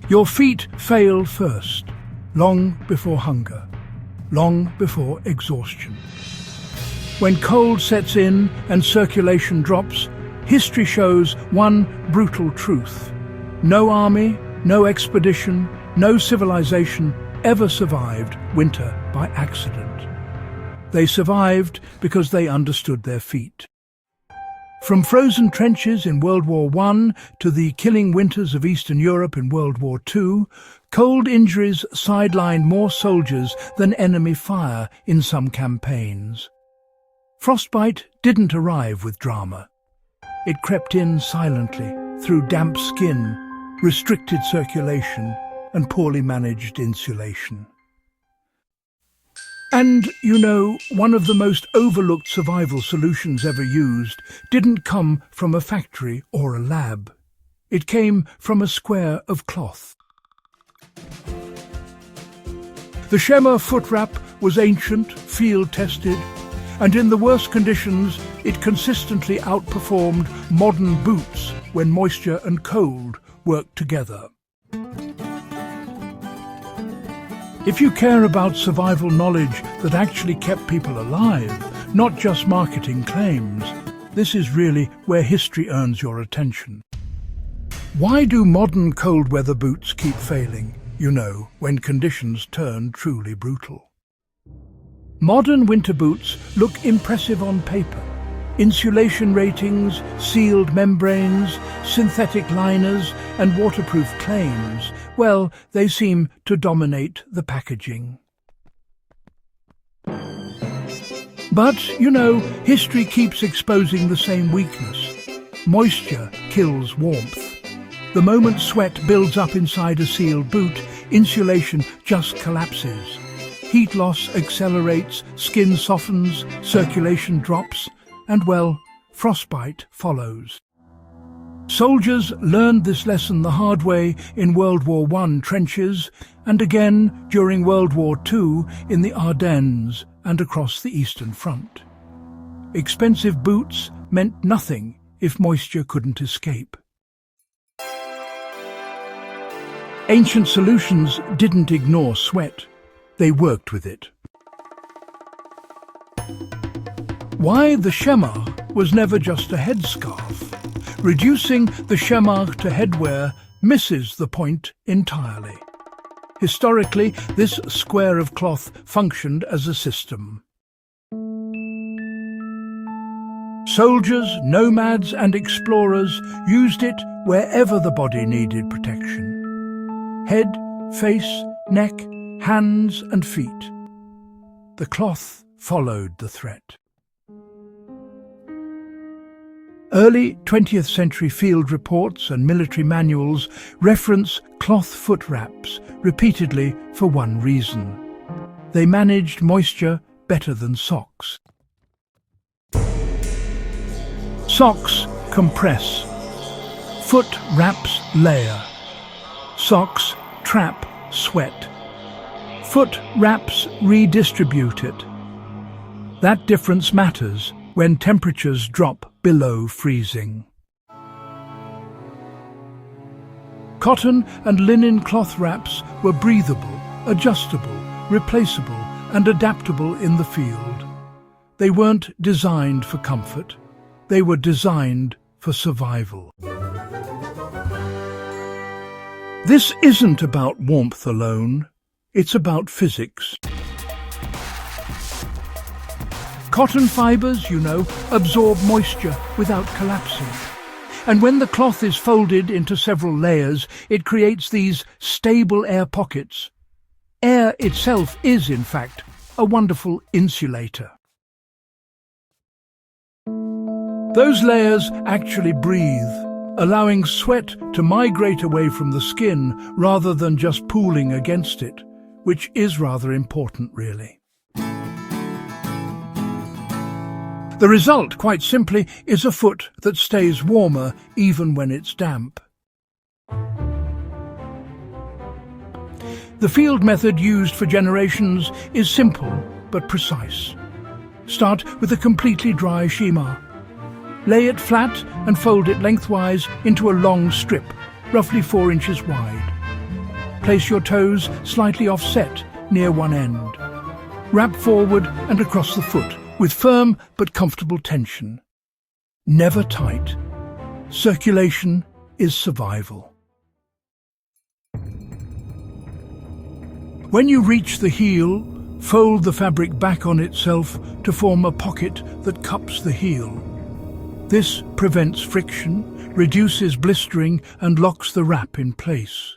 Your feet fail first, long before hunger, long before exhaustion. When cold sets in and circulation drops, history shows one brutal truth. No army, no expedition, no civilization ever survived winter by accident. They survived because they understood their feet. From frozen trenches in World War I to the killing winters of Eastern Europe in World War II, cold injuries sidelined more soldiers than enemy fire in some campaigns. Frostbite didn't arrive with drama. It crept in silently through damp skin, restricted circulation, and poorly managed insulation. And, you know, one of the most overlooked survival solutions ever used didn't come from a factory or a lab. It came from a square of cloth. The shemagh foot wrap was ancient, field-tested, and in the worst conditions it consistently outperformed modern boots when moisture and cold worked together. If you care about survival knowledge that actually kept people alive, not just marketing claims, this is really where history earns your attention. Why do modern cold weather boots keep failing, you know, when conditions turn truly brutal? Modern winter boots look impressive on paper. Insulation ratings, sealed membranes, synthetic liners, and waterproof claims, well, they seem to dominate the packaging. But, you know, history keeps exposing the same weakness. Moisture kills warmth. The moment sweat builds up inside a sealed boot, insulation just collapses. Heat loss accelerates, skin softens, circulation drops, and, well, frostbite follows. Soldiers learned this lesson the hard way in World War I trenches and again during World War II in the Ardennes and across the Eastern Front. Expensive boots meant nothing if moisture couldn't escape. Ancient solutions didn't ignore sweat. They worked with it. Why the shemagh was never just a headscarf. Reducing the shemagh to headwear misses the point entirely. Historically, this square of cloth functioned as a system. Soldiers, nomads and explorers used it wherever the body needed protection. Head, face, neck, hands and feet. The cloth followed the threat. Early 20th century field reports and military manuals reference cloth foot wraps repeatedly for one reason. They managed moisture better than socks. Socks compress. Foot wraps layer. Socks trap sweat. Foot wraps redistribute it. That difference matters when temperatures drop below freezing. Cotton and linen cloth wraps were breathable, adjustable, replaceable and adaptable in the field. They weren't designed for comfort. They were designed for survival. This isn't about warmth alone. It's about physics. Cotton fibers, you know, absorb moisture without collapsing. And when the cloth is folded into several layers, it creates these stable air pockets. Air itself is, in fact, a wonderful insulator. Those layers actually breathe, allowing sweat to migrate away from the skin rather than just pooling against it, which is rather important, really. The result, quite simply, is a foot that stays warmer even when it's damp. The field method used for generations is simple but precise. Start with a completely dry shemagh. Lay it flat and fold it lengthwise into a long strip, roughly 4 inches wide. Place your toes slightly offset near one end. Wrap forward and across the foot with firm but comfortable tension. Never tight. Circulation is survival. When you reach the heel, fold the fabric back on itself to form a pocket that cups the heel. This prevents friction, reduces blistering, and locks the wrap in place.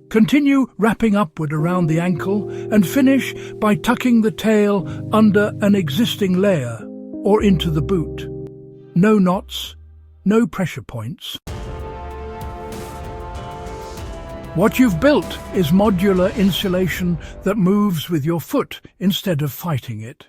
Continue wrapping upward around the ankle and finish by tucking the tail under an existing layer or into the boot. No knots, no pressure points. What you've built is modular insulation that moves with your foot instead of fighting it.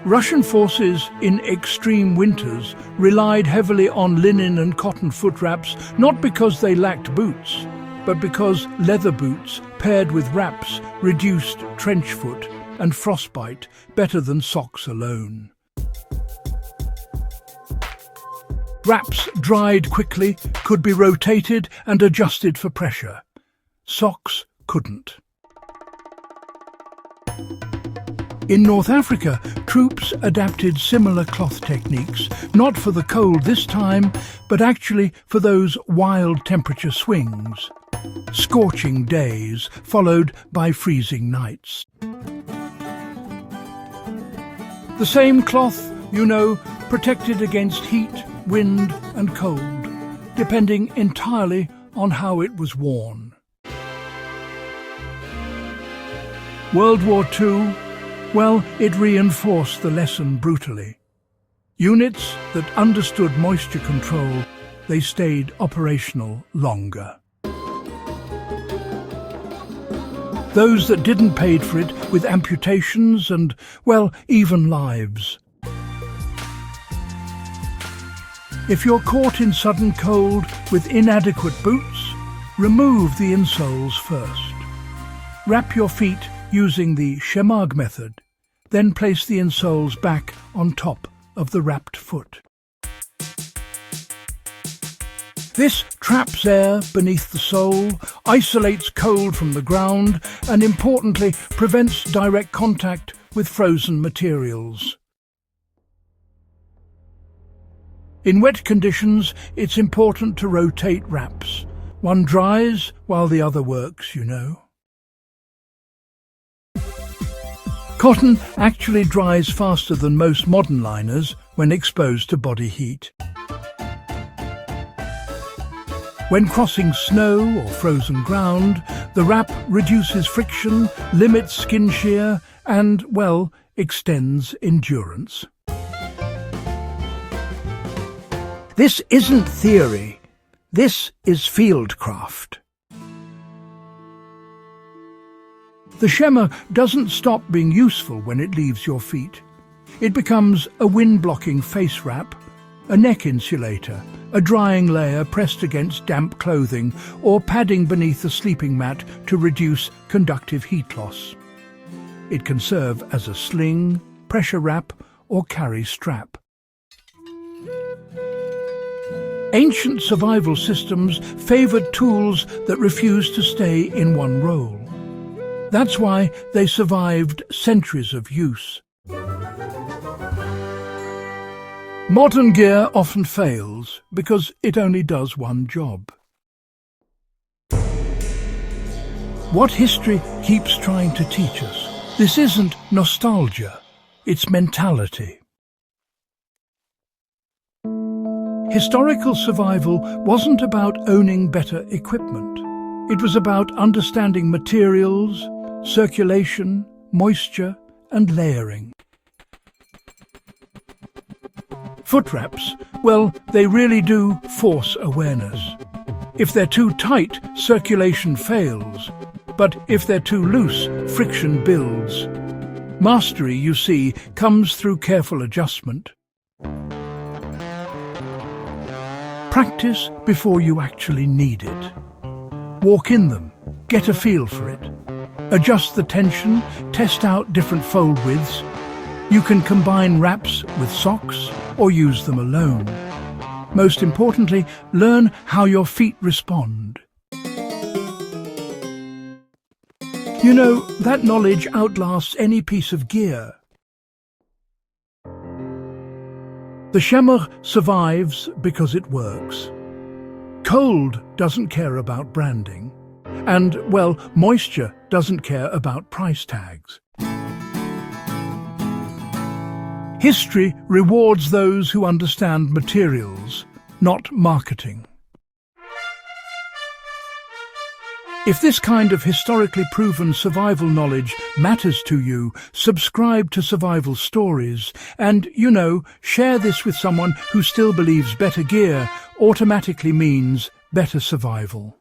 Russian forces in extreme winters relied heavily on linen and cotton foot wraps, not because they lacked boots, but because leather boots paired with wraps reduced trench foot and frostbite better than socks alone. Wraps dried quickly could be rotated and adjusted for pressure. Socks couldn't. In North Africa, troops adapted similar cloth techniques, not for the cold this time, but actually for those wild temperature swings. Scorching days followed by freezing nights. The same cloth, protected against heat, wind and cold, depending entirely on how it was worn. World War II, it reinforced the lesson brutally. Units that understood moisture control, they stayed operational longer. Those that didn't paid for it with amputations and, even lives. If you're caught in sudden cold with inadequate boots, remove the insoles first. Wrap your feet using the shemagh method, then place the insoles back on top of the wrapped foot. This traps air beneath the sole, isolates cold from the ground, and importantly prevents direct contact with frozen materials. In wet conditions, it's important to rotate wraps. One dries while the other works, Cotton actually dries faster than most modern liners when exposed to body heat. When crossing snow or frozen ground, the wrap reduces friction, limits skin shear, and, extends endurance. This isn't theory. This is fieldcraft. The shemagh doesn't stop being useful when it leaves your feet. It becomes a wind-blocking face wrap, a neck insulator, a drying layer pressed against damp clothing, or padding beneath a sleeping mat to reduce conductive heat loss. It can serve as a sling, pressure wrap, or carry strap. Ancient survival systems favoured tools that refused to stay in one role. That's why they survived centuries of use. Modern gear often fails because it only does one job. What history keeps trying to teach us? This isn't nostalgia, it's mentality. Historical survival wasn't about owning better equipment. It was about understanding materials, circulation, moisture, and layering. Foot wraps, they really do force awareness. If they're too tight, circulation fails. But if they're too loose, friction builds. Mastery, you see, comes through careful adjustment. Practice before you actually need it. Walk in them, get a feel for it. Adjust the tension, test out different fold widths. You can combine wraps with socks or use them alone. Most importantly, learn how your feet respond. You know, that knowledge outlasts any piece of gear. The shemagh survives because it works. Cold doesn't care about branding. And, well, moisture doesn't care about price tags. History rewards those who understand materials, not marketing. If this kind of historically proven survival knowledge matters to you, subscribe to Survival Stories and, share this with someone who still believes better gear automatically means better survival.